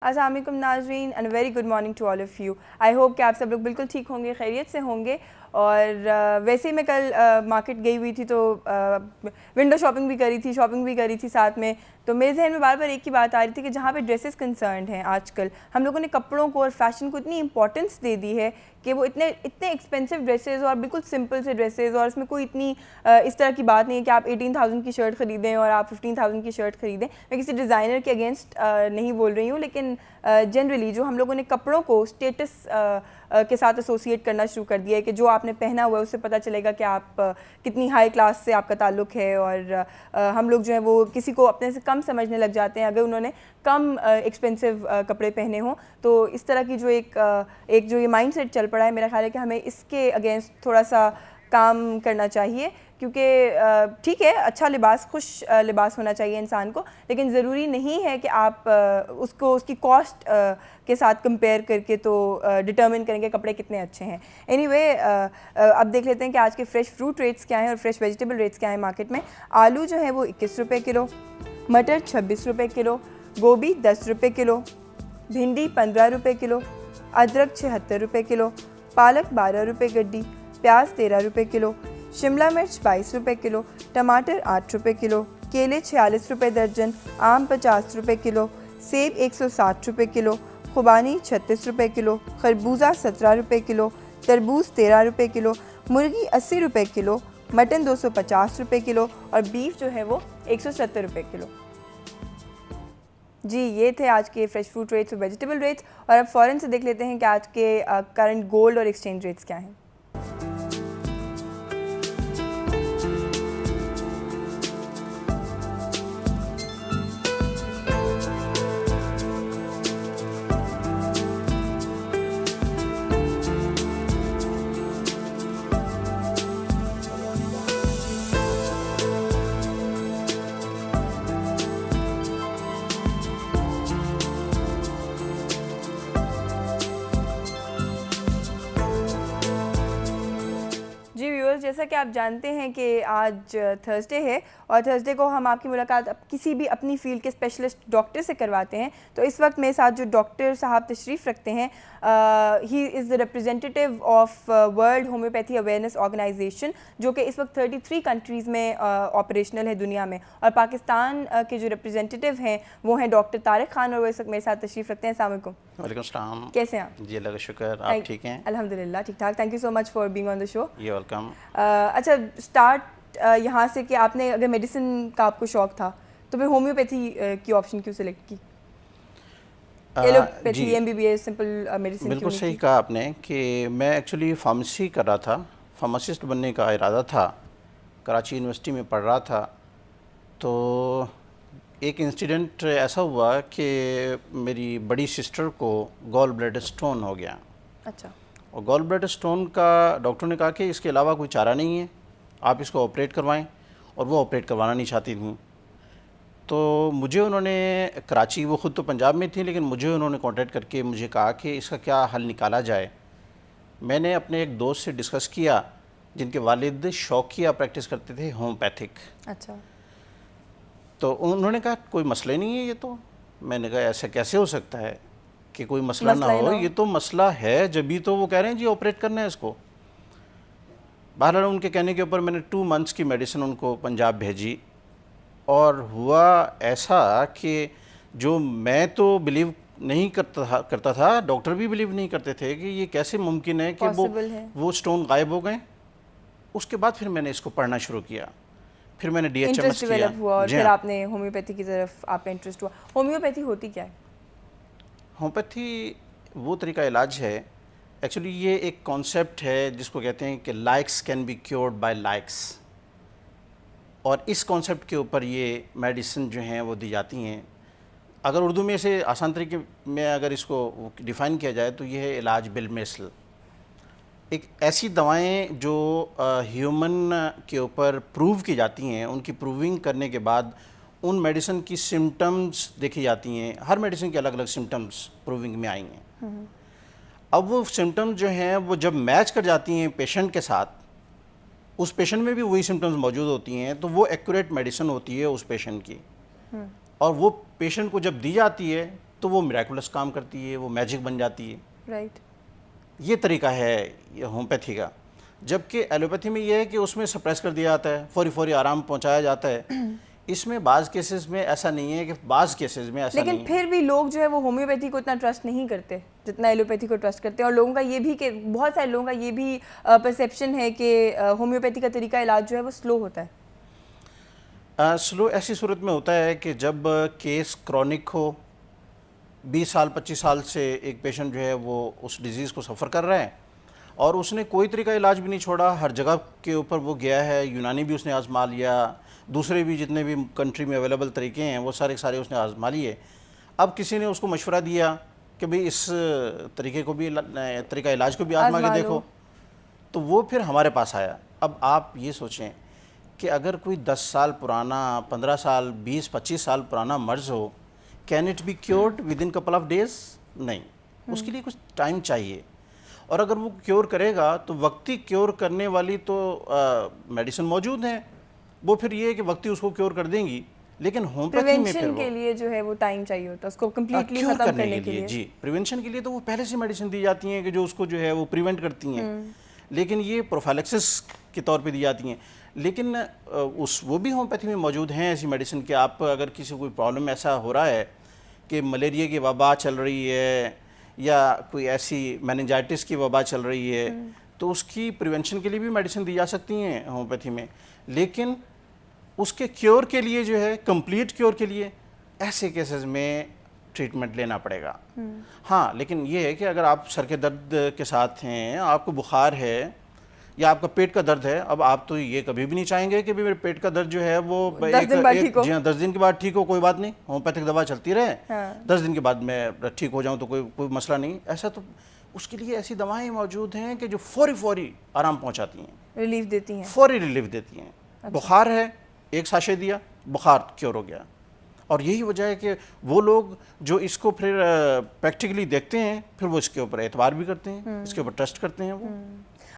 السلام علیکم ناظرین and very good morning to all of you. I hope کہ آپ سب لوگ بالکل ٹھیک ہوں گے, خیریت سے ہوں گے. اور ویسے ہی میں کل مارکیٹ گئی ہوئی تھی تو ونڈو شاپنگ بھی کری تھی, شاپنگ بھی کری تھی ساتھ میں. تو میرے ذہن میں بار بار ایک ہی بات آ رہی تھی کہ جہاں پہ ڈریسز کنسرنڈ ہیں آج کل ہم لوگوں نے کپڑوں کو اور فیشن کو اتنی امپورٹنس دے دی ہے کہ وہ اتنے ایکسپینسو ڈریسز اور بالکل سمپل سے ڈریسز, اور اس میں کوئی اتنی اس طرح کی بات نہیں ہے کہ آپ 18,000 کی شرٹ خریدیں اور آپ 15,000 کی شرٹ خریدیں. میں کسی ڈیزائنر کے اگینسٹ نہیں بول رہی ہوں, لیکن جنرلی جو ہم لوگوں نے کپڑوں کو اسٹیٹس کے ساتھ ایسوسیٹ کرنا شروع کر دیا ہے کہ جو آپ نے پہنا ہوا ہے اس سے پتہ چلے گا کہ آپ کتنی ہائی کلاس سے آپ کا تعلق ہے. اور ہم لوگ جو ہیں وہ کسی کو اپنے سے کم سمجھنے لگ جاتے ہیں اگر انہوں نے کم ایکسپینسو کپڑے پہنے ہوں. تو اس طرح کی جو ایک جو یہ مائنڈ سیٹ چل پڑا ہے, میرا خیال ہے کہ ہمیں اس کے اگینسٹ تھوڑا سا کام کرنا چاہیے. کیونکہ ٹھیک ہے اچھا لباس, خوش لباس ہونا چاہیے انسان کو, لیکن ضروری نہیں ہے کہ آپ اس کی کاسٹ کے ساتھ کمپیئر کر کے تو ڈٹرمن کریں گے کپڑے کتنے اچھے ہیں. اینی وے اب دیکھ لیتے ہیں کہ آج کے فریش فروٹ ریٹس کیا ہیں اور فریش ویجیٹیبل ریٹس کیا ہیں مارکیٹ میں. آلو جو ہے وہ 21 روپے کلو, مٹر 26 روپے کلو, گوبھی 10 روپے کلو, بھنڈی 15 روپے کلو, ادرک 76 روپے کلو, پالک 12 روپے گڈی, پیاز 13 روپے کلو, شملہ مرچ 22 روپے کلو, ٹماٹر 8 روپے کلو, کیلے 46 روپے درجن, آم 50 روپے کلو, سیب 160 روپے کلو, خوبانی 36 روپے کلو, خربوزہ 17 روپے کلو, تربوز 13 روپے کلو, مرغی 80 روپے کلو, مٹن 250 روپے کلو, اور بیف جو ہے وہ 170 روپے کلو. جی یہ تھے آج کے فریش فروٹ ریٹس اور ویجیٹیبل ریٹس. اور اب فوراً سے دیکھ لیتے ہیں کہ آج کے کرنٹ گولڈ اور ایکسچینج ریٹس کیا ہیں. جیسا کہ آپ جانتے ہیں کہ آج تھرسڈے ہے اور تھرسڈے کو ہم آپ کی ملاقات کسی بھی اپنی فیلڈ کے اسپیشلسٹ ڈاکٹر سے کرواتے ہیں. تو اس وقت میرے ساتھ جو ڈاکٹر صاحب تشریف رکھتے ہیں, he is the representative of world homeopathy awareness organisation, جو کہ اس وقت 33 کنٹریز میں آپریشنل ہے دنیا میں. اور پاکستان کے جو ریپرزینٹیو ہیں وہ ہیں ڈاکٹر طارق خان, اور وہ اس وقت میرے ساتھ تشریف رکھتے ہیں. السلام علیکم. وعلیکم السلام. کیسے ہیں آپ؟ جی اللہ کا شکر, آپ ٹھیک ہیں؟ الحمدللہ ٹھیک ٹھاک. Thank you so much for being on the show. You welcome. اچھا اسٹارٹ یہاں سے کہ آپ نے اگر میڈیسن کا آپ کو شوق تھا تو پھر ہومیوپیتھی کی آپشن کیوں سلیکٹ کی؟ Allopathy, M B B S, simple medicine. بالکل صحیح کہا آپ نے کہ میں ایکچولی فارمیسی کر رہا تھا, فارماسسٹ بننے کا ارادہ تھا, کراچی یونیورسٹی میں پڑھ رہا تھا. تو ایک انسیڈنٹ ایسا ہوا کہ میری بڑی سسٹر کو گال بلیڈر سٹون ہو گیا. اچھا. اور گال بلیڈر سٹون کا ڈاکٹر نے کہا کہ اس کے علاوہ کوئی چارہ نہیں ہے, آپ اس کو آپریٹ کروائیں. اور وہ آپریٹ کروانا نہیں چاہتی تھیں. تو مجھے انہوں نے کراچی, وہ خود تو پنجاب میں تھیں, لیکن مجھے انہوں نے کانٹیکٹ کر کے مجھے کہا کہ اس کا کیا حل نکالا جائے. میں نے اپنے ایک دوست سے ڈسکس کیا جن کے والد شوقیہ پریکٹس کرتے تھے ہومیوپیتھک. اچھا. تو انہوں نے کہا کوئی مسئلہ نہیں ہے یہ تو. میں نے کہا ایسا کیسے ہو سکتا ہے کہ کوئی مسئلہ نہ ہو, یہ تو مسئلہ ہے جبھی تو وہ کہہ رہے ہیں جی آپریٹ کرنا ہے اس کو. بہرحال ان کے کہنے کے اوپر میں نے 2 months کی میڈیسن ان کو پنجاب بھیجی. اور ہوا ایسا کہ جو میں تو بلیو نہیں کرتا تھا, ڈاکٹر بھی بلیو نہیں کرتے تھے کہ یہ کیسے ممکن ہے کہ وہ سٹون غائب ہو گئے. اس کے بعد پھر میں نے اس کو پڑھنا شروع کیا, پھر میں نے ڈی ایچ ایم ایس کیا, اور پھر آپ نے ہومیوپیتھی کی طرف آپ کا انٹرسٹ ہوا. ہومیوپیتھی ہوتی کیا ہے؟ ہومیوپیتھی وہ طریقہ علاج ہے, ایکچولی یہ ایک کانسیپٹ ہے جس کو کہتے ہیں کہ likes can be cured by likes. اور اس کانسیپٹ کے اوپر یہ میڈیسن جو ہیں وہ دی جاتی ہیں. اگر اردو میں سے آسان طریقے میں اگر اس کو ڈیفائن کیا جائے تو یہ ہے علاج بالمثل. ایک ایسی دوائیں جو ہیومن کے اوپر پروو کی جاتی ہیں, ان کی پروونگ کرنے کے بعد ان میڈیسن کی سمٹمز دیکھی جاتی ہیں. ہر میڈیسن کے الگ الگ سمٹمز پروونگ میں آئی ہیں. اب وہ سمٹمز جو ہیں وہ جب میچ کر جاتی ہیں پیشنٹ کے ساتھ, اس پیشنٹ میں بھی وہی سمٹمز موجود ہوتی ہیں, تو وہ ایکوریٹ میڈیسن ہوتی ہے اس پیشنٹ کی. اور وہ پیشنٹ کو جب دی جاتی ہے تو وہ میریکولس کام کرتی ہے, وہ میجک بن جاتی ہے. رائٹ. یہ طریقہ ہے یہ ہومیوپیتھی کا. جبکہ ایلوپیتھی میں یہ ہے کہ اس میں سپریس کر دیا جاتا ہے, فوری آرام پہنچایا جاتا ہے. اس میں بعض کیسز میں ایسا نہیں ہے, کہ بعض کیسز میں ایسا نہیں ہے. لیکن پھر بھی لوگ جو ہے وہ ہومیوپیتھی کو اتنا ٹرسٹ نہیں کرتے جتنا ایلوپیتھی کو ٹرسٹ کرتے ہیں. اور لوگوں کا یہ بھی کہ بہت سارے لوگوں کا یہ بھی پرسیپشن ہے کہ ہومیوپیتھی کا طریقہ علاج جو ہے وہ سلو ہوتا ہے. سلو ایسی صورت میں ہوتا ہے کہ جب کیس کرونک ہو, 20 سال 25 سال سے ایک پیشنٹ جو ہے وہ اس ڈیزیز کو سفر کر رہا ہے, اور اس نے کوئی طریقہ علاج بھی نہیں چھوڑا, ہر جگہ کے اوپر وہ گیا ہے, یونانی بھی اس نے آزما لیا, دوسرے بھی جتنے بھی کنٹری میں اویلیبل طریقے ہیں وہ سارے اس نے آزما لیے. اب کسی نے اس کو مشورہ دیا کہ بھئی اس طریقے کو بھی, طریقہ علاج کو بھی آزما کے دیکھو, تو وہ پھر ہمارے پاس آیا. اب آپ یہ سوچیں کہ اگر کوئی 10 سال پرانا, 15 سال, 20 25 سال پرانا مرض ہو, can it be cured with in couple of days? نہیں, اس کے لیے کچھ ٹائم چاہیے. اور اگر وہ کیور کرے گا تو وقتی کیور کرنے والی تو میڈیسن موجود ہیں, وہ پھر یہ ہے کہ وقتی اس کو کیور کر دیں گی. لیکن ہومیوپیتھی میں پھر کے لیے جو ہے وہ ٹائم چاہیے ہوتا ہے اس کو کمپلیٹلی ختم کرنے کے لیے. جی, پریونشن کے لیے تو وہ پہلے سے میڈیسن دی جاتی ہیں کہ جو اس کو جو ہے وہ پریونٹ کرتی ہیں, لیکن یہ پروفیلیکسس کے طور پہ دی جاتی ہیں. لیکن وہ بھی ہومیوپیتھی میں موجود ہیں ایسی میڈیسن کہ آپ اگر کسی کوئی پرابلم ایسا ہو رہا ہے کہ ملیریا کی وبا چل رہی ہے یا کوئی ایسی میننجائٹس کی وبا چل رہی ہے, تو اس کی پریونشن کے لیے بھی میڈیسن دی جا سکتی ہیں ہومیوپیتھی میں. لیکن اس کے کیور کے لیے جو ہے, کمپلیٹ کیور کے لیے ایسے کیسز میں ٹریٹمنٹ لینا پڑے گا. ہاں, لیکن یہ ہے کہ اگر آپ سر کے درد کے ساتھ ہیں, آپ کو بخار ہے یا آپ کا پیٹ کا درد ہے, اب آپ تو یہ کبھی بھی نہیں چاہیں گے کہ میرے پیٹ کا درد جو ہے وہ 10 دن کے بعد ٹھیک ہو, کوئی بات نہیں, ہومیوپیتھک دوا چلتی رہے, 10 دن کے بعد میں ٹھیک ہو جاؤں تو کوئی مسئلہ نہیں. ایسا تو اس کے لیے ایسی دوائیں موجود ہیں کہ جو فوری آرام پہنچاتی ہیں, ریلیف دیتی ہیں, فوری ریلیف دیتی ہیں. بخار ہے, ایک ساشے دیا, بخار کیور ہو گیا. اور یہی وجہ ہے کہ وہ لوگ جو اس کو پھر پریکٹیکلی دیکھتے ہیں, پھر وہ اس کے اوپر اعتبار بھی کرتے ہیں, اس کے اوپر ٹرسٹ کرتے ہیں وہ.